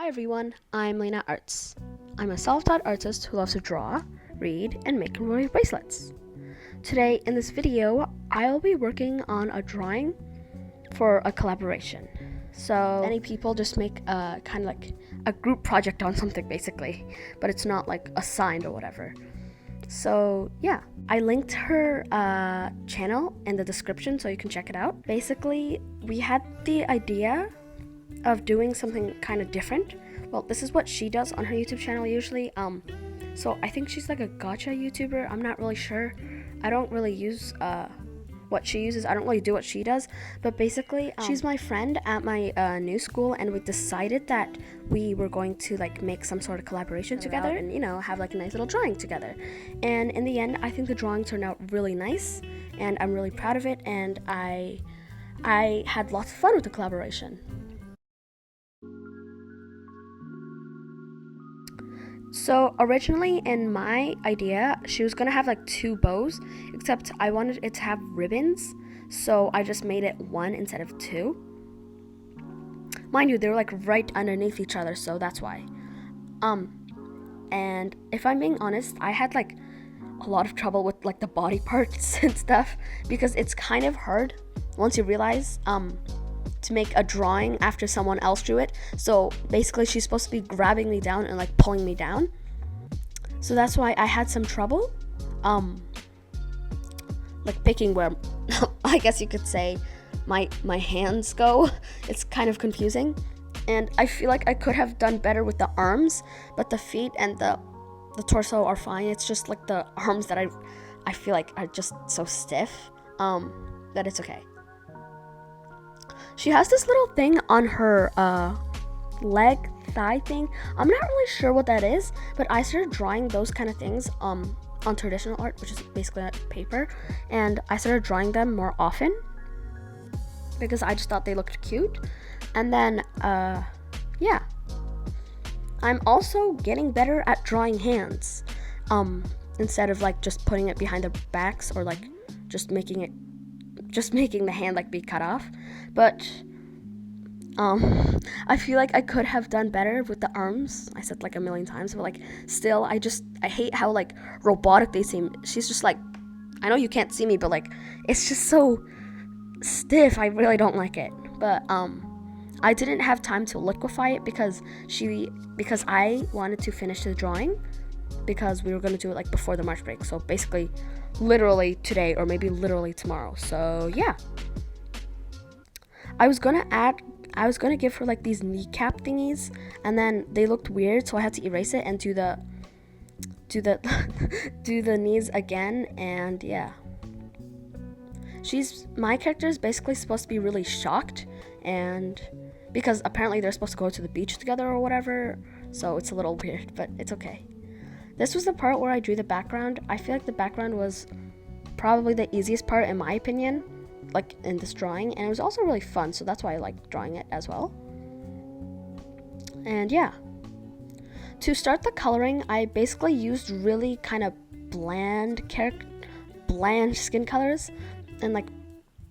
Hi everyone, I'm Lina Artz. I'm a self-taught artist who loves to draw, read, and make embroidery bracelets. Today in this video, I'll be working on a drawing for a collaboration. So many people just make a kind of like a group project on something basically, but it's not like assigned or whatever. So yeah, I linked her channel in the description so you can check it out. Basically, we had the idea of doing something kind of different. Well, this is what she does on her YouTube channel usually. So I think she's like a gacha YouTuber. I'm not really sure. I don't really use what she uses. I don't really do what she does. But basically, she's my friend at my new school, and we decided that we were going to like make some sort of collaboration together and, you know, have like a nice little drawing together. And in the end, I think the drawing turned out really nice, and I'm really proud of it. And I had lots of fun with the collaboration. So originally in my idea, she was gonna have like two bows, except I wanted it to have ribbons, so I just made it one instead of two. Mind you, they were like right underneath each other, so that's why. And if I'm being honest, I had like a lot of trouble with like the body parts and stuff, because it's kind of hard once you realize to make a drawing after someone else drew it. So basically she's supposed to be grabbing me down and like pulling me down. So that's why I had some trouble like picking where I guess you could say my hands go. It's kind of confusing, and I feel like I could have done better with the arms, but the feet and the torso are fine. It's just like the arms that I feel like are just so stiff that it's okay. She has this little thing on her leg, thigh thing. I'm not really sure what that is, but I started drawing those kind of things on traditional art, which is basically paper, and I started drawing them more often because I just thought they looked cute. And then yeah, I'm also getting better at drawing hands instead of like just putting it behind their backs, or like just making the hand like be cut off. But I feel like I could have done better with the arms. I said like a million times, but like still I hate how like robotic they seem. She's just like, I know you can't see me, but like it's just so stiff. I really don't like it. But I didn't have time to liquefy it because I wanted to finish the drawing, because we were going to do it like before the March break. So basically literally today, or maybe literally tomorrow. So yeah, I was gonna give her like these kneecap thingies, and then they looked weird, so I had to erase it and do the do the knees again. And yeah, my character is basically supposed to be really shocked, and because apparently they're supposed to go to the beach together or whatever, so it's a little weird, but it's okay. This was the part where I drew the background. I feel like the background was probably the easiest part in my opinion, like in this drawing, and it was also really fun, so that's why I liked drawing it as well. And yeah, to start the coloring, I basically used really kind of bland skin colors, and like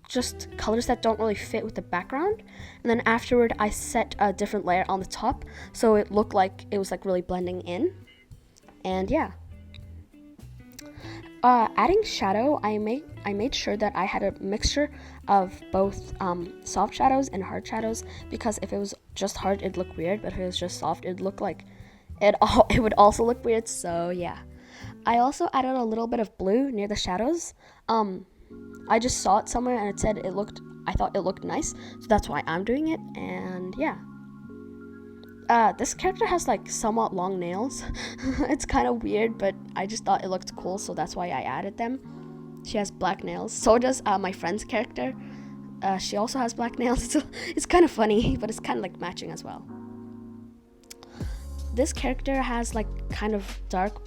just colors that don't really fit with the background. And then afterward I set a different layer on the top, so it looked like it was like really blending in. And yeah, adding shadow, I made sure that I had a mixture of both soft shadows and hard shadows, because if it was just hard it'd look weird, but if it was just soft it'd look like it would also look weird. So yeah, I also added a little bit of blue near the shadows. I just saw it somewhere and it said I thought it looked nice, so that's why I'm doing it. And yeah, this character has like somewhat long nails. It's kind of weird, but I just thought it looked cool, so that's why I added them. She has black nails. So does my friend's character. She also has black nails. So it's kind of funny, but it's kind of like matching as well. This character has like kind of dark,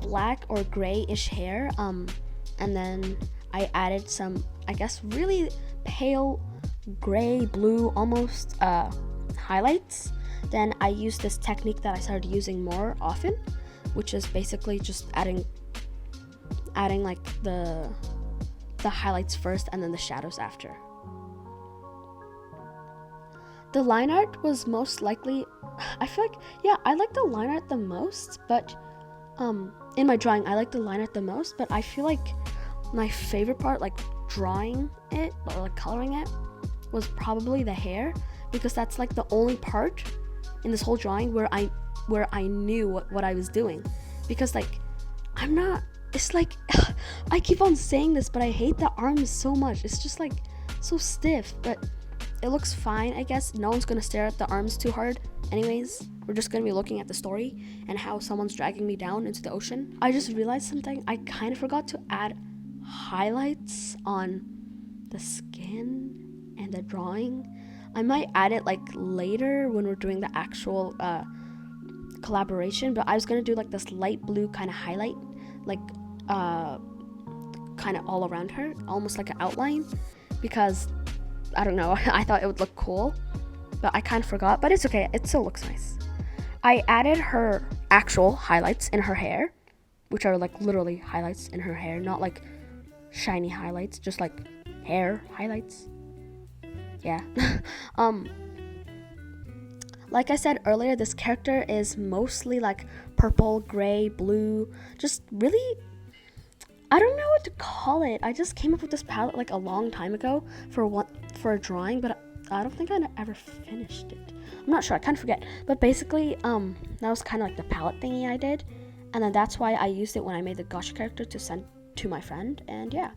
black or grayish hair. And then I added some, I guess, really pale gray, blue, almost highlights. Then I used this technique that I started using more often, which is basically just adding like the highlights first and then the shadows after. The line art was most likely, I feel like, yeah, I like the line art the most, but in my drawing I like the line art the most, but I feel like my favorite part, like drawing it or like coloring it, was probably the hair, because that's like the only part in this whole drawing where I knew what I was doing, because like it's like I keep on saying this, but I hate the arms so much. It's just like so stiff, but it looks fine, I guess. No one's gonna stare at the arms too hard anyways. We're just gonna be looking at the story and how someone's dragging me down into the ocean. I just realized something. I kind of forgot to add highlights on the skin and the drawing. I might add it like later when we're doing the actual collaboration, but I was gonna do like this light blue kind of highlight, like kind of all around her, almost like an outline, because I don't know, I thought it would look cool, but I kind of forgot, but it's okay, it still looks nice. I added her actual highlights in her hair, which are like literally highlights in her hair, not like shiny highlights, just like hair highlights. Yeah. Like I said earlier, this character is mostly like purple, gray, blue, just really, I don't know what to call it. I just came up with this palette like a long time ago for a drawing, but I don't think I ever finished it. I'm not sure, I kind of forget. But basically, that was kind of like the palette thingy I did, and then that's why I used it when I made the Gacha character to send to my friend, and yeah.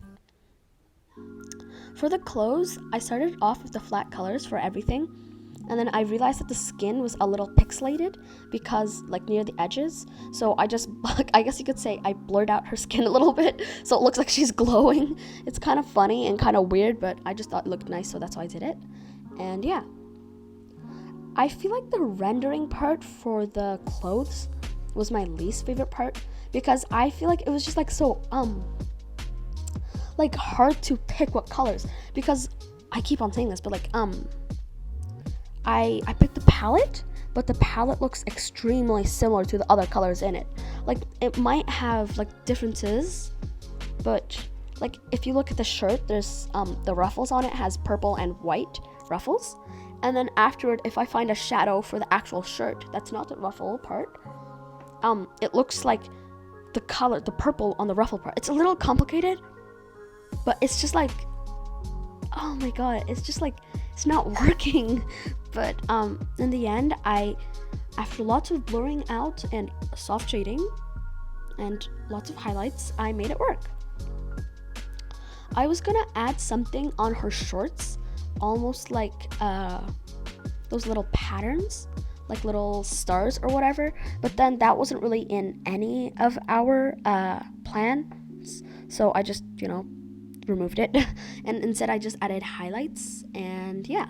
For the clothes, I started off with the flat colors for everything, and then I realized that the skin was a little pixelated because like near the edges, so I just, I guess you could say I blurred out her skin a little bit so it looks like she's glowing. It's kind of funny and kind of weird, but I just thought it looked nice, so that's why I did it. And yeah, I feel like the rendering part for the clothes was my least favorite part, because I feel like it was just like so like hard to pick what colors, because I keep on saying this, but like I picked the palette, but the palette looks extremely similar to the other colors in it. Like it might have like differences, but like if you look at the shirt, there's the ruffles on it has purple and white ruffles, and then afterward, if I find a shadow for the actual shirt that's not the ruffle part, it looks like the color, the purple on the ruffle part. It's a little complicated, but it's just like, oh my god, it's just like, it's not working. But in the end, after lots of blurring out and soft shading and lots of highlights, I made it work. I was gonna add something on her shorts, almost like those little patterns, like little stars or whatever, but then that wasn't really in any of our plans, so I just, removed it and instead I just added highlights. And yeah,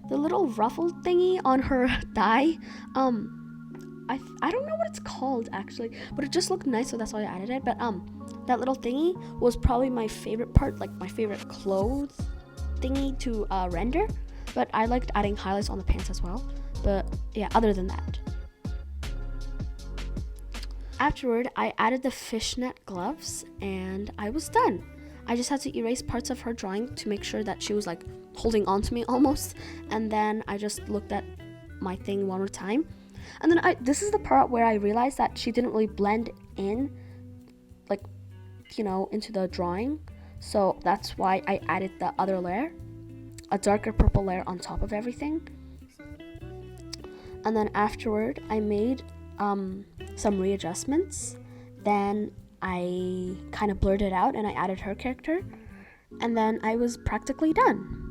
the little ruffle thingy on her thigh, I don't know what it's called actually, but it just looked nice, so that's why I added it. But that little thingy was probably my favorite part, like my favorite clothes thingy to render, but I liked adding highlights on the pants as well. But yeah, other than that, afterward, I added the fishnet gloves and I was done. I just had to erase parts of her drawing to make sure that she was like holding on to me almost, and then I just looked at my thing one more time, and then this is the part where I realized that she didn't really blend in, like, into the drawing, so that's why I added the other layer, a darker purple layer on top of everything. And then afterward, I made some readjustments, then I kind of blurred it out and I added her character, and then I was practically done.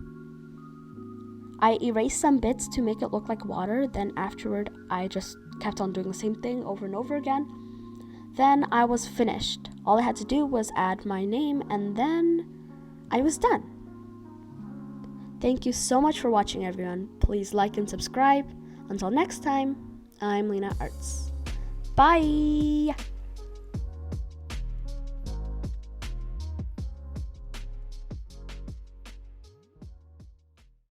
I erased some bits to make it look like water, then afterward I just kept on doing the same thing over and over again. Then I was finished. All I had to do was add my name and then I was done. Thank you so much for watching, everyone. Please like and subscribe. Until next time, I'm Lina Artz. Bye!